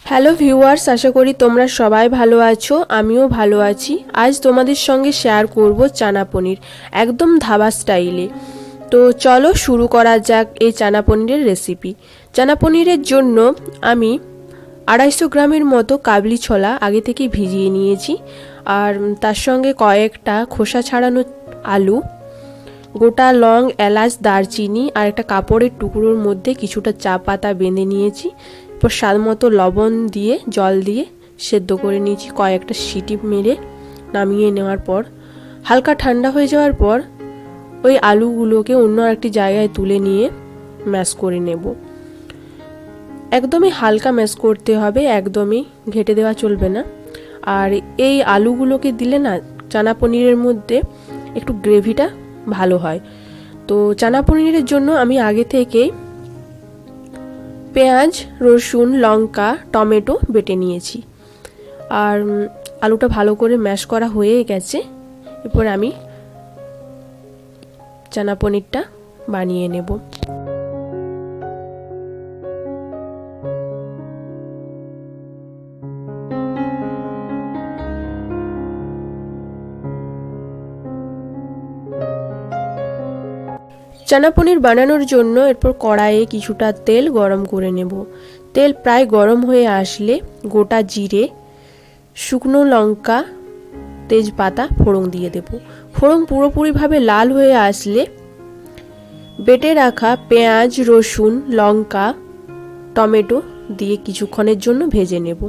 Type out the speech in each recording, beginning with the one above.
Hello viewers, আশা করি তোমরা সবাই ভালো আছো। আমিও ভালো আছি। আজ তোমাদের সঙ্গে শেয়ার করব চানা পনির, একদম ধাবা স্টাইলে। তো চলো শুরু করা যাক এই চানা পনিরের রেসিপি। চানা পনিরের জন্য আমি 250 গ্রামের মতো কাবলি ছোলা আগে থেকে ভিজিয়ে নিয়েছি, আর তার সঙ্গে কয়েকটা খোসা ছাড়ানো আলু, গোটা লং, এলাচ, দারচিনি আর একটা কাপড়ের টুকরোর মধ্যে কিছুটা চা পাতা বেঁধে নিয়েছি। এরপর স্বাদ মতো লবণ দিয়ে জল দিয়ে সেদ্ধ করে নিয়েছি। কয়েকটা সিটি মেরে নামিয়ে নেওয়ার পর হালকা ঠান্ডা হয়ে যাওয়ার পর ওই আলুগুলোকে অন্য একটি জায়গায় তুলে নিয়ে ম্যাশ করে নেব। একদমই হালকা ম্যাশ করতে হবে, একদমই ঘেটে দেওয়া চলবে না। আর এই আলুগুলোকে দিলে না চানা পনিরের মধ্যে একটু গ্রেভিটা ভালো হয়। তো চানা পনিরের জন্য আমি আগে থেকেই পেঁয়াজ, রসুন, লঙ্কা, টমেটো বেটে নিয়েছি। আর আলুটা ভালো করে ম্যাশ করা হয়ে গেছে। এরপর আমি চানা পনিরটা বানিয়ে নেব। চানা পনির বানানোর জন্য এরপর কড়াইয়ে কিছুটা তেল গরম করে নেব। তেল প্রায় গরম হয়ে আসলে গোটা জিরে, শুকনো লঙ্কা, তেজপাতা ফোড়ন দিয়ে দেব। ফোড়ন পুরোপুরিভাবে লাল হয়ে আসলে বেটে রাখা পেঁয়াজ, রসুন, লঙ্কা, টমেটো দিয়ে কিছুক্ষণের জন্য ভেজে নেব।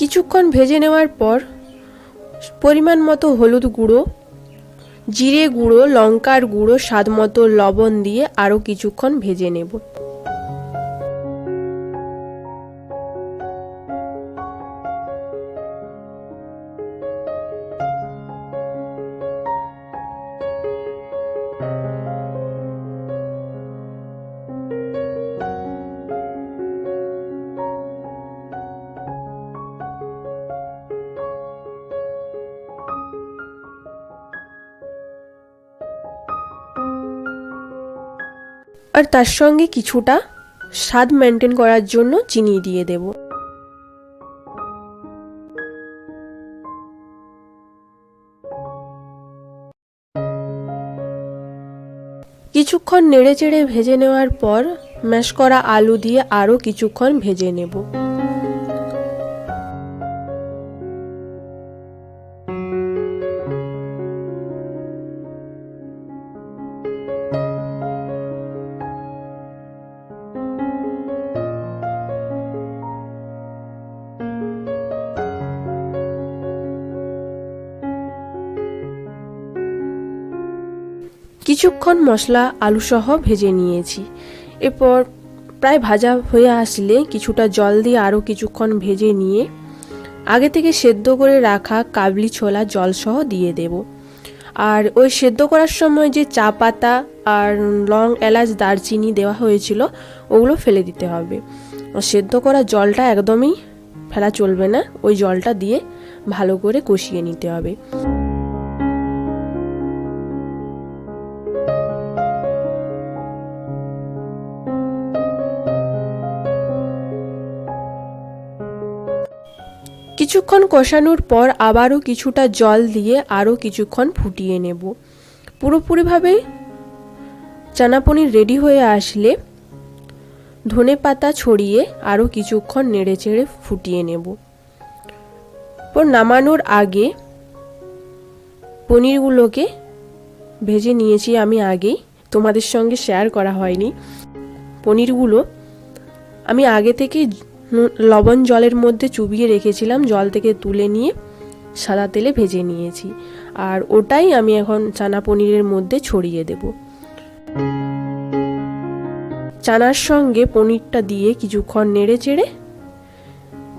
কিছুক্ষণ ভেজে নেওয়ার পর পরিমাণ মতো হলুদ গুঁড়ো, জিরে গুঁড়ো, লঙ্কার গুঁড়ো, স্বাদ মতো লবণ দিয়ে আরও কিছুক্ষণ ভেজে নেব। আর তার সঙ্গে কিছুটা স্বাদ মেনটেন করার জন্য চিনি দিয়ে দেব। কিছুক্ষণ নেড়েচেড়ে ভেজে নেওয়ার পর ম্যাশ করা আলু দিয়ে আরও কিছুক্ষণ ভেজে নেব। কিছুক্ষণ মশলা আলু সহ ভেজে নিয়েছি। এরপর প্রায় ভাজা হয়ে আসলে কিছুটা জল দিয়ে আরও কিছুক্ষণ ভেজে নিয়ে আগে থেকে সেদ্ধ করে রাখা কাবলি ছোলা জল সহ দিয়ে দেব। আর ওই সেদ্ধ করার সময় যে চা পাতা আর লং, এলাচ, দারচিনি দেওয়া হয়েছিল ওগুলো ফেলে দিতে হবে। সেদ্ধ করা জলটা একদমই ফেলা চলবে না, ওই জলটা দিয়ে ভালো করে কষিয়ে নিতে হবে। কিছুক্ষণ কষানোর পর আবারও কিছুটা জল দিয়ে আরও কিছুক্ষণ ফুটিয়ে নেব। পুরোপুরিভাবে চানা পনির রেডি হয়ে আসলে ধনে পাতা ছড়িয়ে আরও কিছুক্ষণ নেড়েচেড়ে ফুটিয়ে নেব। পর নামানোর আগে পনিরগুলোকে ভেজে নিয়েছি আমি আগেই, তোমাদের সঙ্গে শেয়ার করা হয়নি। পনিরগুলো আমি আগে থেকে লবণ জলের মধ্যে চুবিয়ে রেখেছিলাম, জল থেকে তুলে নিয়ে সাদা তেলে ভেজে নিয়েছি। আর ওটাই আমি এখন চানা পনিরের মধ্যে ছড়িয়ে দেব। চানার সঙ্গে পনিরটা দিয়ে কিছুক্ষণ নেড়ে চেড়ে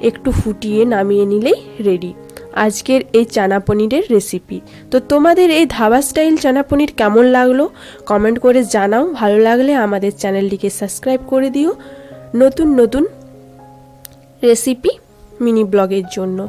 একটু ফুটিয়ে নামিয়ে নিলেই রেডি আজকের এই চানা পনিরের রেসিপি। তো তোমাদের এই ধাবা স্টাইল চানা পনির কেমন লাগলো কমেন্ট করে জানাও। ভালো লাগলে আমাদের চ্যানেলটিকে সাবস্ক্রাইব করে দিও নতুন নতুন রেসিপি মিনি ব্লগের জন্য।